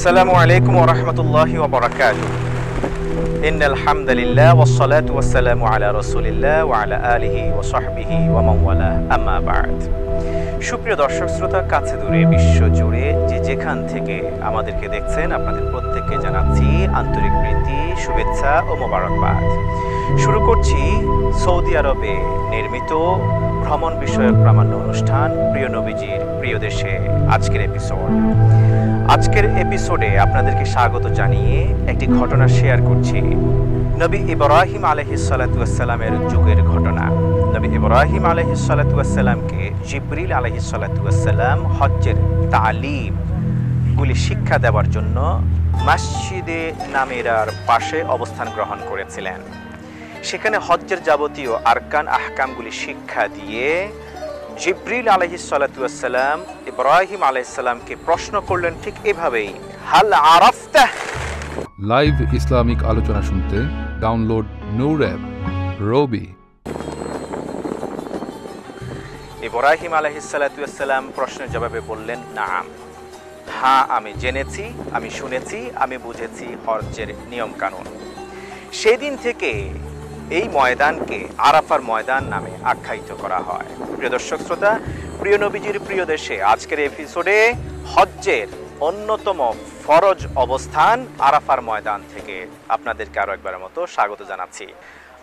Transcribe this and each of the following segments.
আসসালামু আলাইকুম ওয়া রাহমাতুল্লাহি ওয়া বারাকাতুহু। ইন্নাল হামদালিল্লাহ ওয়াস সালাতু ওয়াস সালামু আলা রাসূলিল্লাহ ওয়া আলা আলিহি ওয়া সাহবিহি ওয়া মান ওয়ালা, আম্মা বা'দ। সুপ্রিয় দর্শক শ্রোতা, কাছে দূরে বিশ্ব জুড়ে যে যেখান থেকে আমাদেরকে দেখছেন, আপনাদের প্রত্যেককে জানাচ্ছি আন্তরিক প্রীতি, শুভেচ্ছা ও মোবারকবাদ। শুরু করছি সৌদি আরবে নির্মিত ভ্রমণ বিষয়ক প্রামাণ্য অনুষ্ঠান প্রিয় নবীজির প্রিয় দেশে আজকের এপিসোড। আজকের এপিসোডে আপনাদেরকে স্বাগত জানিয়ে একটি ঘটনা শেয়ার করছি। নবী ইব্রাহিম আলাইহিস সালাতু ওয়াস সালামের যুগের ঘটনা। নবী ইব্রাহিম আলাইহিস সালাতু ওয়াস সালামকে জিবরিল আলাইহিস সালাতু ওয়াস সালাম হজ্জের তালিম গুলি শিক্ষা দেওয়ার জন্য মসজিদে নামিরার পাশে অবস্থান গ্রহণ করেছিলেন। সেখানে হজ্জের যাবতীয় আরকান আহকামগুলি শিক্ষা দিয়ে জিবরিল আলাইহিস সালাতু ওয়াস সালাম ইব্রাহিম আলাইহিস সালামকে প্রশ্ন করলেন ঠিক এভাবেই, হাল আরাফতা। লাইভ ইসলামিক আলোচনা শুনতে ডাউনলোড নূর অ্যাপ রবি। ইব্রাহিম আলাইহিস সালাতু ওয়াস সালাম প্রশ্নের জবাবে বললেন, নাম, হ্যাঁ আমি জেনেছি, আমি শুনেছি, আমি বুঝেছি হজ্জের নিয়ম কানুন। সেদিন থেকে এই ময়দানকে আরাফার ময়দান নামে আখ্যায়িত করা হয়। প্রিয় দর্শক শ্রোতা, প্রিয় নবীজির প্রিয় দেশে আজকের এপিসোডে হজ্জের অন্যতম ফরজ অবস্থান আরাফার ময়দান থেকে আপনাদেরকে আরো একবারের মতো স্বাগত জানাচ্ছি।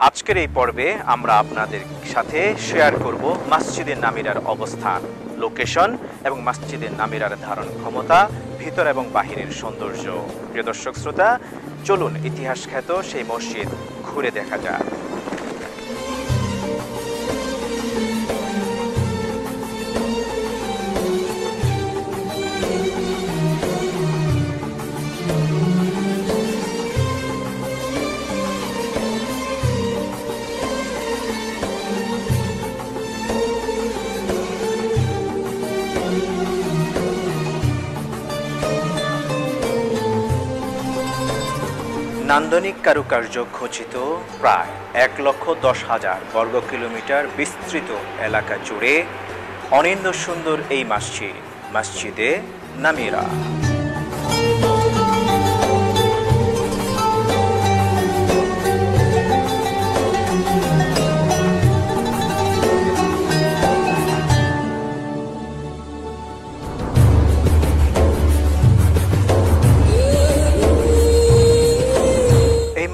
আজকের এই পর্বে আমরা আপনাদের সাথে শেয়ার করব মসজিদে নামিরার অবস্থান, লোকেশন এবং মসজিদে নামিরার ধারণ ক্ষমতা, ভিতর এবং বাহিরের সৌন্দর্য। প্রিয় দর্শক শ্রোতা, চলুন ইতিহাস খ্যাত সেই মসজিদ ঘুরে দেখা যাক। নান্দনিক কারুকার্য খচিত প্রায় 1,10,000 বর্গ কিলোমিটার বিস্তৃত এলাকা জুড়ে অনিন্দ সুন্দর এই মসজিদে নামিরা।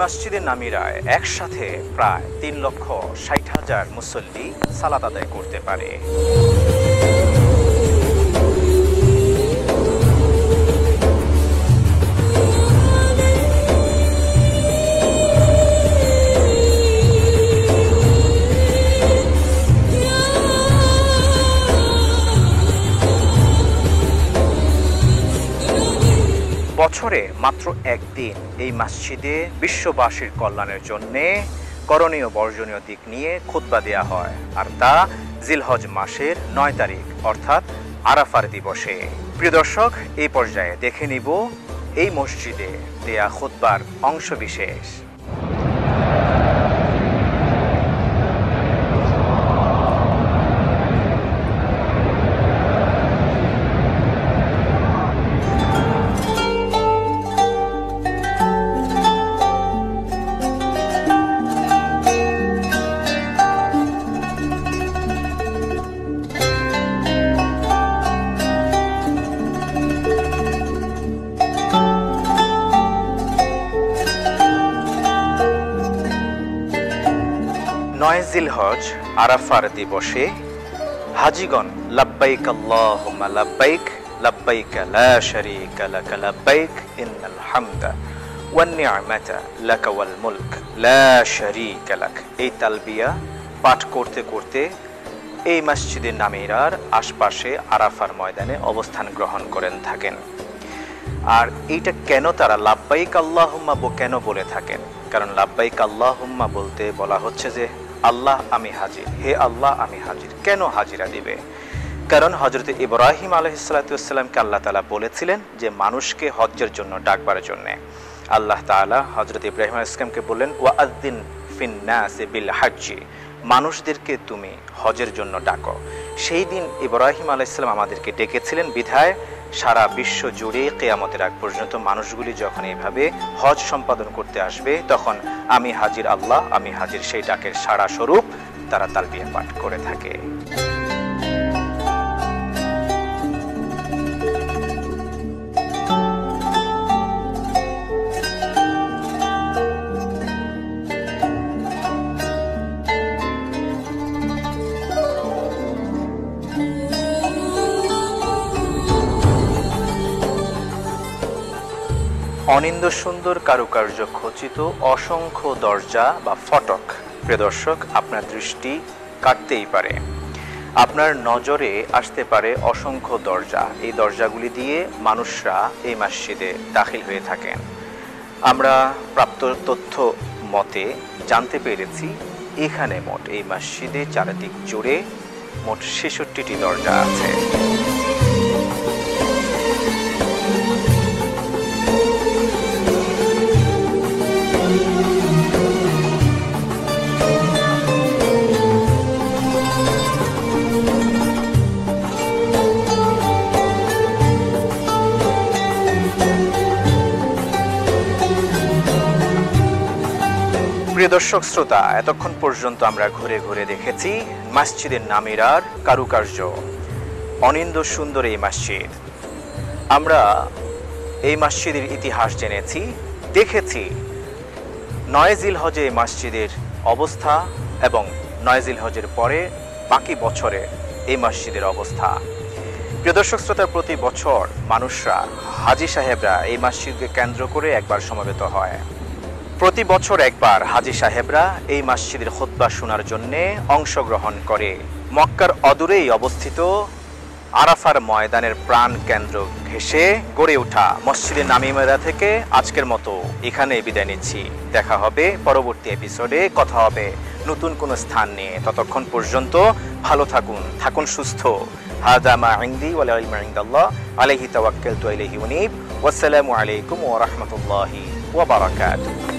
মসজিদে নামিরায় একসাথে প্রায় 3,60,000 মুসল্লি সালাত আদায় করতে পারে। বছরে মাত্র একদিন এই মসজিদে বিশ্ববাসীর কল্যাণের জন্য করণীয় বর্জনীয় দিক নিয়ে খুতবা দেয়া হয়, আর তা জিলহজ মাসের 9 তারিখ অর্থাৎ আরাফার দিবসে। প্রিয় দর্শক, এই পর্যায়ে দেখে নিব এই মসজিদে দেয়া খুতবার অংশ বিশেষ। জিলহজ আরাফার দিবসে হাজিগণ লাব্বাইক আল্লাহুম্মা লাব্বাইক, লাব্বাইক লা শারীকা লাক লাব্বাইক, ইন্নাল হামদা ওয়ান নি'মাতা লাকা ওয়াল মুলক লা শারীকা লাক, এই তালবিয়া পাঠ করতে করতে এই মসজিদে নামিরার আশপাশে আরাফার ময়দানে অবস্থান গ্রহণ করেন থাকেন। আর এইটা কেন তারা লাব্বাইক আল্লাহুম্মা কেন বলে থাকেন? কারণ লাব্বাইক আল্লাহুম্মা বলতে বলা হচ্ছে যে আল্লাহ আমি হাজির, হে আল্লাহ আমি হাজির। কেন হাজিরা দিবে? কারণ হযরত ইব্রাহিম আলাইহিস সালাতু ওয়াস সালামকে আল্লাহ তাআলা বলেছিলেন যে মানুষকে হজ্জের জন্য ডাকবার জন্য। আল্লাহ তাআলা হযরত ইব্রাহিম আলাইহিস সালামকে বললেন, ওয়াআযিন ফিন্নাসি বিল হজ্জি, মানুষদেরকে তুমি হজের জন্য ডাকো। সেই দিন ইব্রাহিম আলাইহিস সালাম আমাদেরকে ডেকেছিলেন বিধায় সারা বিশ্ব জুড়ে কিয়ামতের আগ পর্যন্ত মানুষগুলি যখন এইভাবে হজ সম্পাদন করতে আসবে, তখন আমি হাজির আল্লাহ, আমি হাজির সেই ডাকের সাড়া স্বরূপ তারা তালবিয়া পাঠ করে থাকে। অনিন্দ্য সুন্দর কারুকার্য খচিত অসংখ্য দরজা বা ফটক, প্রিয় দর্শক, আপনার দৃষ্টি কাটতেই পারে, আপনার নজরে আসতে পারে অসংখ্য দরজা। এই দরজাগুলি দিয়ে মানুষরা এই মসজিদে দাখিল হয়ে থাকেন। আমরা প্রাপ্ত তথ্য মতে জানতে পেরেছি এখানে মোট এই মসজিদে চারিদিক জুড়ে মোট ৬৬টি দরজা আছে। প্রিয় দর্শক শ্রোতা, এতক্ষণ পর্যন্ত আমরা ঘুরে ঘুরে দেখেছি মসজিদের নামিরার কারুকার্য, অনিন্দ্য সুন্দর এই মসজিদ। আমরা এই মসজিদের ইতিহাস জেনেছি, দেখেছি ৯ জিলহজে এই মসজিদের অবস্থা এবং ৯ জিলহজের পরে বাকি বছরে এই মসজিদের অবস্থা। প্রিয় দর্শক শ্রোতা, প্রতি বছর মানুষরা, হাজী সাহেবরা এই মসজিদকে কেন্দ্র করে একবার সমবেত হয়। প্রতি বছর একবার হাজী সাহেবরা এই মসজিদের খুতবা শোনার জন্যে অংশগ্রহণ করে। মক্কার অদূরেই অবস্থিত আরাফার ময়দানের প্রাণ কেন্দ্র ঘেঁষে গড়ে ওঠা মসজিদে নামিরা থেকে আজকের মতো এখানে বিদায় নিচ্ছি। দেখা হবে পরবর্তী এপিসোডে, কথা হবে নতুন কোনো স্থান নিয়ে। ততক্ষণ পর্যন্ত ভালো থাকুন, থাকুন সুস্থ। হাযা মা ইনদি ওয়া লা ইলমা ইনদাল্লাহ আলাইহি তাওয়াক্কালতু ওয়া ইলাইহি উনীব। ওয়াসসালামু আলাইকুম ওয়া রাহমাতুল্লাহি ওয়া বারাকাতুহু।